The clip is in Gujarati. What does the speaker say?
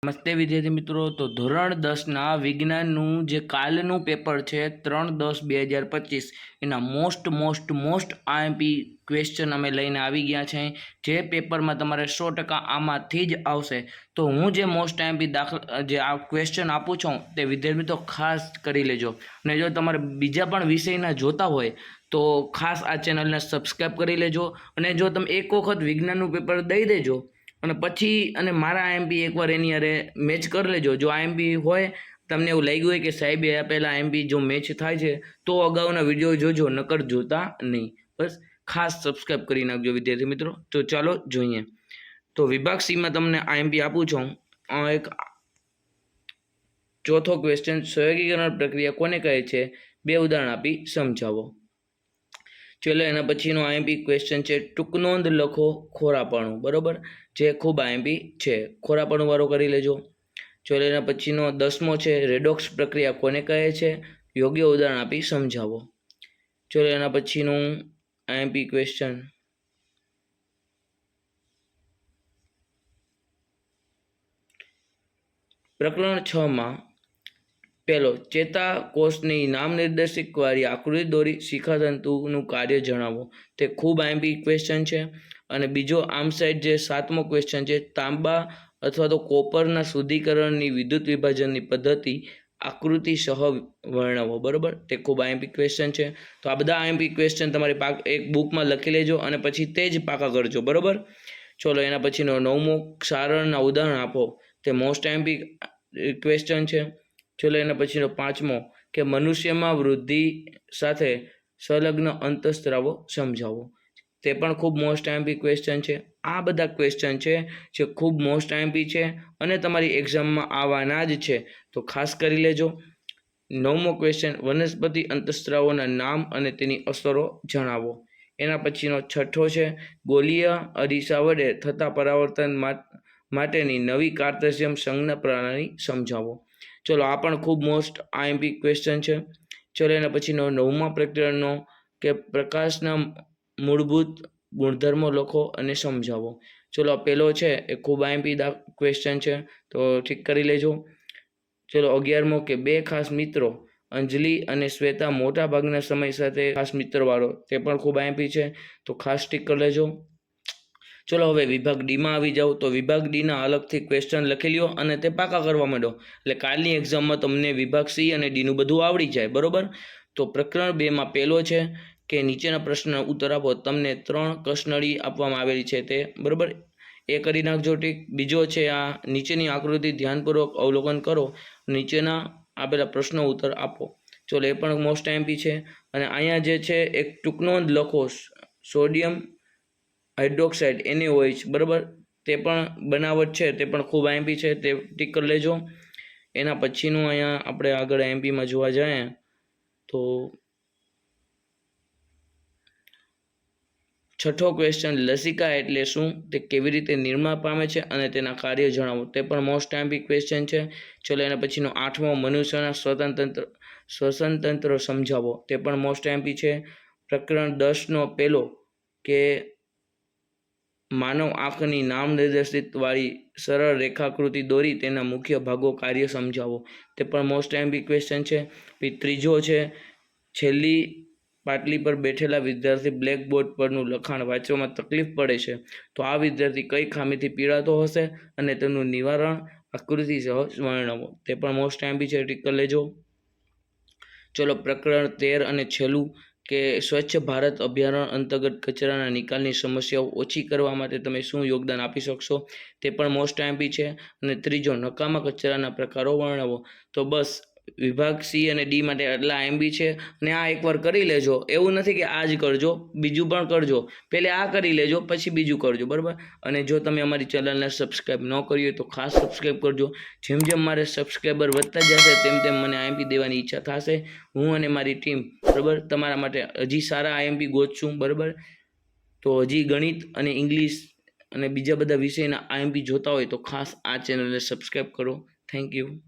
નમસ્તે વિદ્યાર્થી મિત્રો, તો ધોરણ 10ના વિજ્ઞાનનું જે કાલનું પેપર છે 3/10/2025 એના મોસ્ટ આઈએમપી ક્વેશ્ચન અમે લઈને આવી ગયા છે, જે પેપરમાં તમારે 100% આમાંથી જ આવશે। તો હું જે મોસ્ટ આઈએમપી જે આ ક્વેશ્ચન આપું છું તે વિદ્યાર્થી મિત્રો ખાસ કરી લેજો, અને જો તમારે બીજા પણ વિષયના જોતા હોય તો ખાસ આ ચેનલને સબસ્ક્રાઈબ કરી લેજો। અને જો તમે એક વખત વિજ્ઞાનનું પેપર દઈ દેજો અને પછી મારા આઈએમપી એકવાર એની અરે મેચ કરી લેજો। જો આઈએમપી હોય, તમને એવું લાગ્યું હોય કે સાહેબે આપેલા આઈએમપી જો મેચ થાય છે તો અગાઉના વિડીયો જોજો, નકર જોતા નહીં। બસ ખાસ સબસ્ક્રાઈબ કરી નાખજો વિદ્યાર્થી મિત્રો। તો ચાલો જોઈએ। તો વિભાગ સીમાં તમને આઈએમપી આપું છું। એક ચોથો ક્વેશ્ચન, સંયોગીકરણ પ્રક્રિયા કોને કહે છે? 2 ઉદાહરણ આપી સમજાવો। ચલો એના પછીનો આઈએમપી ક્વેશ્ચન છે, ટૂંક નોંધ લખો ખોરાપણું, બરોબર, જે ખૂબ આઈએમપી છે, ખોરાપણું વાળો કરી લેજો। ચલો એના પછીનો 10મો છે, રેડોક્સ પ્રક્રિયા કોને કહે છે? યોગ્ય ઉદાહરણ આપી સમજાવો। ચલો એના પછીનું આઈએમપી ક્વેશ્ચન, પ્રકરણ 6માં પહેલો, ચેતાકોષની નામ નિર્દેશિક વાળી આકૃતિ દોરી શિખાતંતુનું કાર્ય જણાવો, તે ખૂબ આઈએમપી ક્વેશ્ચન છે। અને બીજો આમ સાઈડ જે 7મો ક્વેશ્ચન છે, તાંબા અથવા તો કોપરના શુદ્ધિકરણની વિદ્યુત વિભાજનની પદ્ધતિ આકૃતિ સહ વર્ણવો, બરોબર, તે ખૂબ આઈએમપી ક્વેશ્ચન છે। તો આ બધા આઈએમપી ક્વેશ્ચન તમારી એક બુકમાં લખી લેજો અને પછી તે જ પાકા કરજો, બરોબર। ચલો એના પછીનો 9મો, ક્ષારણના ઉદાહરણ આપો, તે મોસ્ટ આઈએમપી ક્વેશ્ચન છે। ચલો એના પછીનો 5મો કે મનુષ્યમાં વૃદ્ધિ સાથે સંલગ્ન અંતઃસ્ત્રાવો સમજાવો, તે પણ ખૂબ મોસ્ટ આઈએમપી ક્વેશ્ચન છે। આ બધા ક્વેશ્ચન છે જે ખૂબ મોસ્ટ આઈએમપી છે અને તમારી એક્ઝામમાં આવવાના જ છે, તો ખાસ કરી લેજો। 9મો ક્વેશ્ચન, વનસ્પતિ અંતઃસ્ત્રાવોના નામ અને તેની અસરો જણાવો। એના પછીનો 6થો છે, ગોલીય અરીસા વડે થતા પરાવર્તન માટેની નવી કાર્ટેશિયમ સંજ્ઞા પ્રણાલી સમજાવો। ચલો આ પણ ખૂબ મોસ્ટ આઈએમપી ક્વેશ્ચન છે। ચલો એના પછીનો 9મા પ્રકરણનો કે પ્રકાશના મૂળભૂત ગુણધર્મો લખો અને સમજાવો। ચલો પહેલો છે એ ખૂબ આઈએમપી ક્વેશ્ચન છે, તો ઠીક કરી લેજો। ચલો 11મો કે 2 ખાસ મિત્રો, અંજલિ અને શ્વેતા મોટા ભાગના સમય સાથે ખાસ મિત્રવાળો, તે પણ ખૂબ આઈએમપી છે, તો ખાસ ઠીક કરી લેજો। ચલો હવે વિભાગ ડીમાં આવી જાઓ। તો વિભાગ ડીના અલગથી ક્વેશ્ચન લખી લ્યો અને તે પાકા કરવા માંડો, એટલે કાલની એક્ઝામમાં તમને વિભાગ સી અને ડીનું બધું આવડી જાય, બરોબર। તો પ્રકરણ 2માં પહેલો છે કે નીચેના પ્રશ્નનો ઉત્તર આપો, તમને 3 કસનળી આપવામાં આવેલી છે તે, બરોબર, એ કરી નાખજો, ઠીક। બીજો છે આ નીચેની આકૃતિ ધ્યાનપૂર્વક અવલોકન કરો, નીચેના આપેલા પ્રશ્નો ઉત્તર આપો। ચલો એ પણ મોસ્ટ આઈએમપી છે। અને અહીંયા જે છે એક ટૂંક નોંધ લખો, સોડિયમ હાઇડ્રોક્સાઇડ NaOH, બરાબર, તે પણ બનાવટ છે, તે પણ ખૂબ આઈએમપી છે, તે ટીક કરી લેજો। એના પછીનું અહીંયા આપણે આગળ આઈએમપીમાં જોવા જઈએ તો 6થો ક્વેશ્ચન, લસિકા એટલે શું, તે કેવી રીતે નિર્માણ પામે છે અને તેના કાર્ય જણાવો, તે પણ મોસ્ટ આઈએમપી ક્વેશ્ચન છે। ચલો એના પછીનો 8મો, મનુષ્યના શ્વસનતંત્ર સમજાવો, તે પણ મોસ્ટ આઈએમપી છે। પ્રકરણ 10નો પહેલો કે માનવ આંખની નામ નિર્દેશિત વાળી સરળ રેખાકૃતિ દોરી તેના મુખ્ય ભાગો કાર્ય સમજાવો, તે પણ મોસ્ટ આઈએમપી ક્વેશ્ચન છે। પછી ત્રીજો છે, છેલ્લી પાટલી પર બેઠેલા વિદ્યાર્થી બ્લેકબોર્ડ પરનું લખાણ વાંચવામાં તકલીફ પડે છે, તો આ વિદ્યાર્થી કઈ ખામીથી પીડાતો હશે અને તેનું નિવારણ આકૃતિ સહ વર્ણવો, તે પણ મોસ્ટ આઈએમપી છે, ટીક કરી લેજો। ચલો પ્રકરણ 13 અને છેલ્લું કે સ્વચ્છ ભારત અભિયાન અંતર્ગત કચરાના નિકાલની સમસ્યાઓ ઓછી કરવા માટે તમે શું યોગદાન આપી શકશો, તે પણ મોસ્ટ આઈએમપી છે। અને ત્રીજો, નકામા કચરાના પ્રકારો વર્ણવો। તો બસ વિભાગ સી અને ડી માટે આટલા આઈએમપી છે, અને આ એકવાર કરી લેજો, એવું નથી કે આ જ કરજો, બીજું પણ કરજો, પહેલે આ કરી લેજો પછી બીજું કરજો, બરાબર। અને જો તમે અમારી ચેનલને સબસ્ક્રાઈબ ન કરી હોય તો ખાસ સબસ્ક્રાઈબ કરજો, જેમ જેમ મારે સબસ્ક્રાઈબર વધતા જશે તેમ તેમ મને આઈએમપી દેવાની ઈચ્છા થશે, હું અને મારી ટીમ, બરાબર, તમારા માટે હજી સારા આઈએમપી ગોતશું, બરાબર। તો હજી ગણિત અને ઇંગ્લિશ અને બીજા બધા વિષયના આઈએમપી જોતા હોય તો ખાસ આ ચેનલને સબસ્ક્રાઈબ કરો। Thank you.